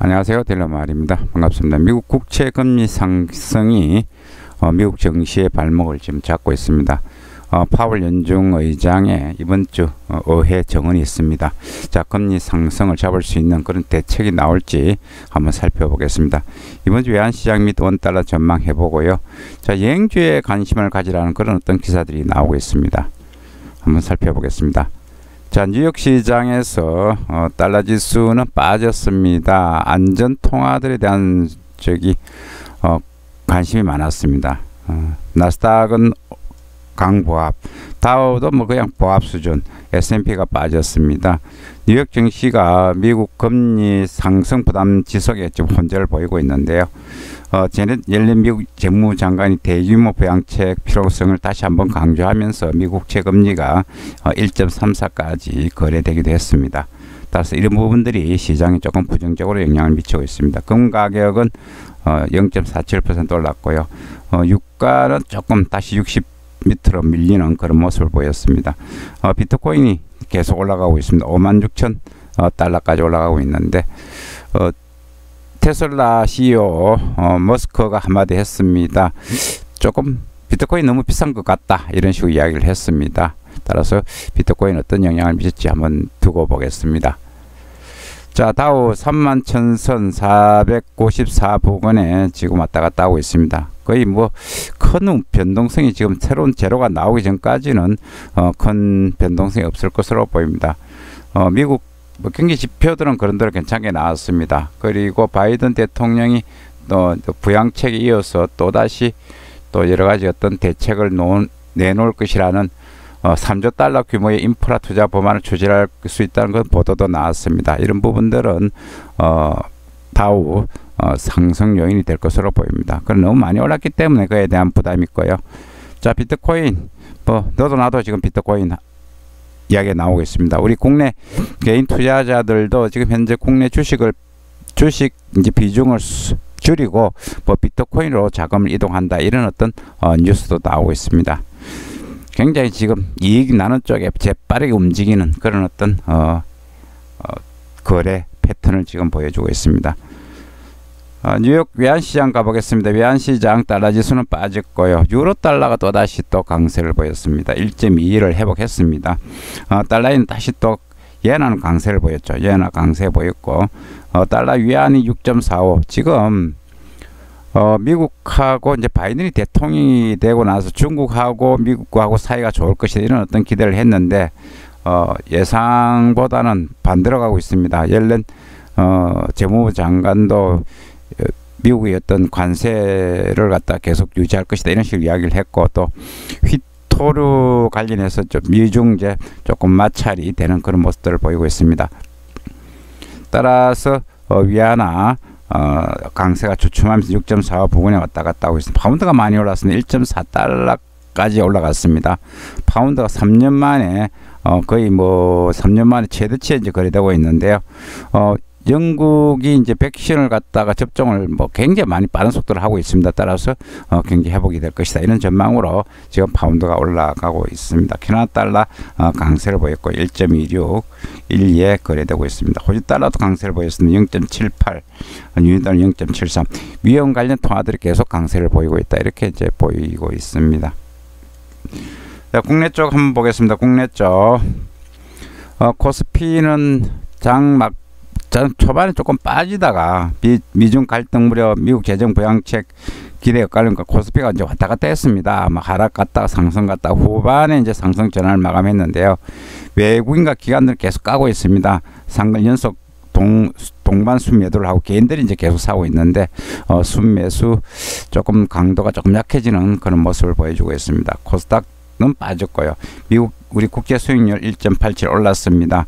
안녕하세요. 딜러마을입니다. 반갑습니다. 미국 국채 금리 상승이 미국 증시의 발목을 지금 잡고 있습니다. 파월 연중 의장의 이번 주 의회 정언이 있습니다. 자, 금리 상승을 잡을 수 있는 그런 대책이 나올지 한번 살펴보겠습니다. 이번 주 외환시장 및 원달러 전망해 보고요. 자, 여행주에 관심을 가지라는 그런 어떤 기사들이 나오고 있습니다. 한번 살펴보겠습니다. 자, 뉴욕 시장에서 달러 지수는 빠졌습니다. 안전 통화들에 대한 관심이 많았습니다. 나스닥은 강보합, 다우도 뭐 그냥 보합 수준, S&P가 빠졌습니다. 뉴욕 증시가 미국 금리 상승 부담 지속에 지금 혼재를 보이고 있는데요. 제넷 옐렌 미국 재무장관이 대규모 부양책 필요성을 다시 한번 강조하면서 미국 국채 금리가 1.34까지 거래되기도 했습니다. 따라서 이런 부분들이 시장에 조금 부정적으로 영향을 미치고 있습니다. 금 가격은 0.47% 올랐고요. 유가는 조금 다시 60 밑으로 밀리는 그런 모습을 보였습니다. 비트코인이 계속 올라가고 있습니다. 56,000 달러까지 올라가고 있는데 테슬라 CEO 머스크가 한마디 했습니다. 조금 비트코인 너무 비싼 것 같다, 이런 식으로 이야기를 했습니다. 따라서 비트코인 어떤 영향을 미칠지 한번 두고 보겠습니다. 자, 다우 31,000선 494 부근에 지금 왔다 갔다 하고 있습니다. 거의 뭐 큰 변동성이 지금 새로운 재료가 나오기 전까지는 큰 변동성이 없을 것으로 보입니다. 미국 경기 지표들은 그런대로 괜찮게 나왔습니다. 그리고 바이든 대통령이 또 부양책에 이어서 또다시 또 여러 가지 어떤 대책을 내놓을 것이라는 3조 달러 규모의 인프라 투자 법안을 추진할 수 있다는 그 보도도 나왔습니다. 이런 부분들은 다우 상승 요인이 될 것으로 보입니다. 그럼 너무 많이 올랐기 때문에 그에 대한 부담이 있고요. 자, 비트코인 너도 나도 지금 비트코인 이야기가 나오고 있습니다. 우리 국내 개인 투자자들도 지금 현재 국내 주식 이제 비중을 줄이고 비트코인으로 자금을 이동한다, 이런 어떤 뉴스도 나오고 있습니다. 굉장히 지금 이익 나는 쪽에 재빠르게 움직이는 그런 어떤 거래 패턴을 지금 보여주고 있습니다. 뉴욕 외환시장 가보겠습니다. 외환시장 달러 지수는 빠졌고요. 유로 달러가 또다시 또 강세를 보였습니다. 1.21을 회복했습니다. 달러는 다시 또 예나는 강세를 보였죠. 예나 강세 보였고 달러 위안이 6.45. 지금 미국하고 이제 바이든이 대통령이 되고 나서 중국하고 미국하고 사이가 좋을 것이다, 이런 어떤 기대를 했는데 예상보다는 반대로 가고 있습니다. 옐렌 재무부 장관도 미국의 어떤 관세를 갖다 계속 유지할 것이다, 이런 식으로 이야기를 했고, 또 휘토류 관련해서 좀 미중제 조금 마찰이 되는 그런 모습들을 보이고 있습니다. 따라서 위안화 강세가 주춤하면서 6.45 부근에 왔다 갔다 하고 있습니다. 파운드가 많이 올랐습니다. 1.4달러까지 올라갔습니다. 파운드가 3년 만에 거의 3년 만에 최대치에 이제 거래되고 있는데요. 영국이 이제 백신을 갖다가 접종을 굉장히 많이 빠른 속도로 하고 있습니다. 따라서 경기 회복이 될 것이다, 이런 전망으로 지금 파운드가 올라가고 있습니다. 캐나다 달러 강세를 보였고 1.26, 1에 거래되고 있습니다. 호주 달러도 강세를 보였습니다. 0.78, 뉴욕 달러 0.73. 위험 관련 통화들이 계속 강세를 보이고 있다, 이렇게 이제 보이고 있습니다. 자, 국내 쪽 한번 보겠습니다. 국내 쪽 코스피는 초반에 조금 빠지다가 미중 갈등 무렵 미국 재정 부양책 기대가 깔리니까 코스피가 이제 왔다 갔다 했습니다. 하락 갔다가 상승 갔다가 후반에 이제 상승 전환을 마감했는데요. 외국인과 기관들 계속 까고 있습니다. 상근 연속 동반 순매도를 하고 개인들이 이제 계속 사고 있는데 순매수 조금 강도가 조금 약해지는 그런 모습을 보여주고 있습니다. 코스닥은 빠졌고요. 미국 우리 국제 수익률 1.87 올랐습니다.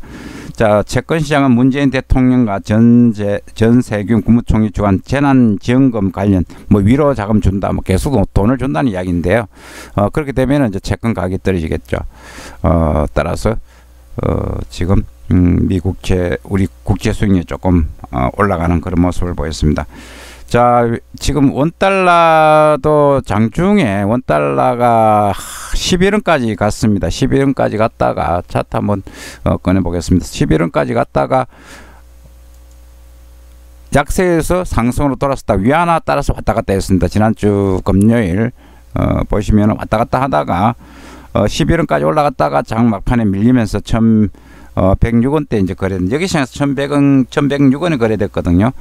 자, 채권시장은 문재인 대통령과 전세균 국무총리 주관 재난지원금 관련 위로 자금 준다, 계속 돈을 준다는 이야기인데요. 그렇게 되면 이제 채권 가격이 떨어지겠죠. 따라서 지금 우리 국제 수익률이 조금 올라가는 그런 모습을 보였습니다. 자, 지금 원달러도 장중에 원달러가 11원까지 갔습니다. 11원까지 갔다가 차트 한번 꺼내 보겠습니다. 11원까지 갔다가 약세에서 상승으로 돌았었다. 위안화 따라서 왔다 갔다 했습니다. 지난주 금요일 보시면 왔다 갔다 하다가 11원까지 올라갔다가 장 막판에 밀리면서 1,106원대 이제 거래된, 여기 시장에서 1,106원에 거래됐거든요.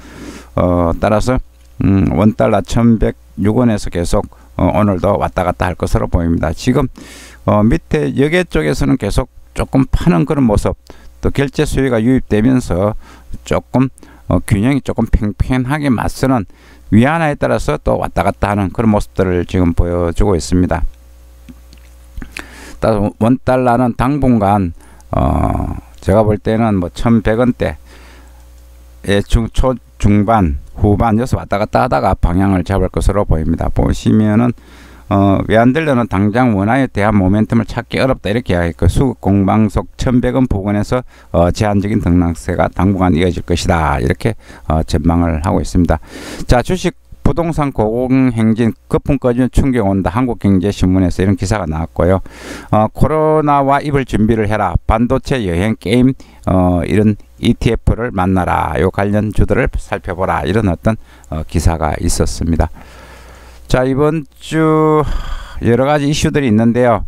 따라서 원달러 1,106원에서 계속 오늘도 왔다 갔다 할 것으로 보입니다. 지금 밑에 여계 쪽에서는 계속 조금 파는 그런 모습, 또 결제 수요가 유입되면서 조금 균형이 조금 팽팽하게 맞서는 위안화에 따라서 또 왔다 갔다 하는 그런 모습들을 지금 보여주고 있습니다. 따라서 원달러는 당분간 제가 볼 때는 뭐 1,100원대의 중반 후반 여기서 왔다 갔다 하다가 방향을 잡을 것으로 보입니다. 보시면은 외환들러는 당장 원화에 대한 모멘텀을 찾기 어렵다 이렇게 이야기했고, 수급 공방속 1,100원 부근에서 제한적인 등락세가 당분간 이어질 것이다 이렇게 전망을 하고 있습니다. 자, 주식 부동산 고공행진 거품 꺼지는 충격 온다. 한국경제신문에서 이런 기사가 나왔고요. 코로나와 입을 준비를 해라. 반도체, 여행, 게임 이런 ETF를 만나라. 요 관련 주들을 살펴보라. 이런 어떤 기사가 있었습니다. 자, 이번 주 여러 가지 이슈들이 있는데요.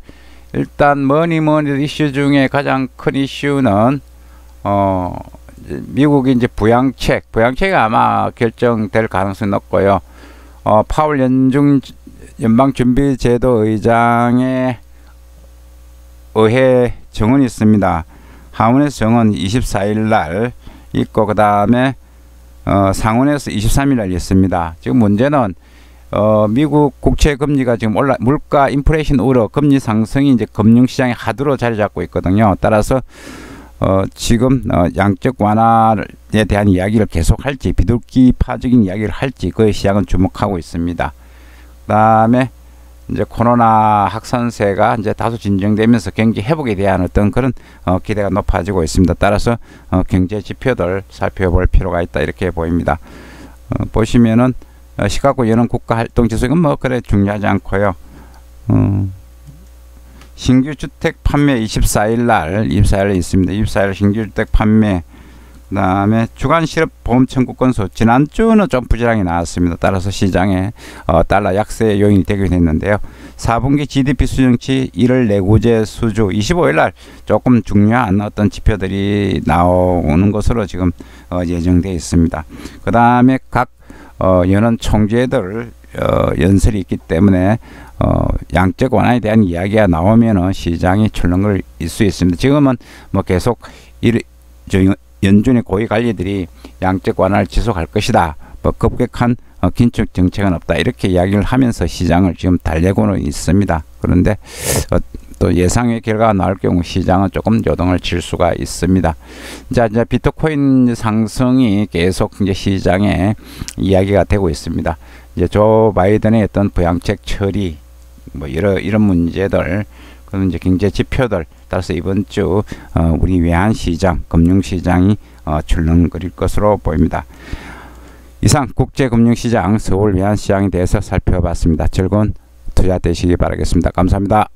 일단 뭐니 이슈 중에 가장 큰 이슈는 미국이 이제 부양책이 아마 결정될 가능성이 높고요. 파월 연방준비제도 의장의 의회 정원이 있습니다. 하원에서 정원 24일 날 있고, 그 다음에 상원에서 23일 날 있습니다. 지금 문제는 미국 국채 금리가 지금 물가 인플레이션 우려, 금리 상승이 이제 금융시장의 하두로 자리 잡고 있거든요. 따라서 지금 양적 완화에 대한 이야기를 계속할지, 비둘기파적인 이야기를 할지, 그의 시장은 주목하고 있습니다. 그 다음에 이제 코로나 확산세가 이제 다소 진정되면서 경기 회복에 대한 어떤 그런 기대가 높아지고 있습니다. 따라서 경제 지표들 살펴볼 필요가 있다 이렇게 보입니다. 보시면은 시카고 연은 국가활동지수, 이건 뭐 그래 중요하지 않고요. 신규 주택 판매 24일 날 있습니다. 24일 신규 주택 판매, 그 다음에 주간 실업 보험 청구 건수, 지난주는 좀 부진하게 나왔습니다. 따라서 시장에 달러 약세 요인이 되게 됐는데요. 4분기 GDP 수정치 1월 내구재 수주 25일 날 조금 중요한 어떤 지표들이 나오는 것으로 지금 예정되어 있습니다. 그 다음에 각 연은 총재들 연설이 있기 때문에 양적 완화에 대한 이야기가 나오면은 시장이 출렁거릴 수 있습니다. 지금은 뭐 계속 연준의 고위 관리들이 양적 완화를 지속할 것이다, 뭐 급격한 긴축 정책은 없다 이렇게 이야기를 하면서 시장을 지금 달래고는 있습니다. 그런데 또 예상의 결과가 나올 경우 시장은 조금 요동을 칠 수가 있습니다. 자, 이제 비트코인 상승이 계속 이제 시장에 이야기가 되고 있습니다. 이제 조 바이든의 어떤 부양책 처리, 뭐 이런 문제들, 그런 이제 경제 지표들, 따라서 이번 주 우리 외환 시장, 금융 시장이 출렁거릴 것으로 보입니다. 이상 국제금융시장, 서울 외환시장에 대해서 살펴봤습니다. 즐거운 투자 되시기 바라겠습니다. 감사합니다.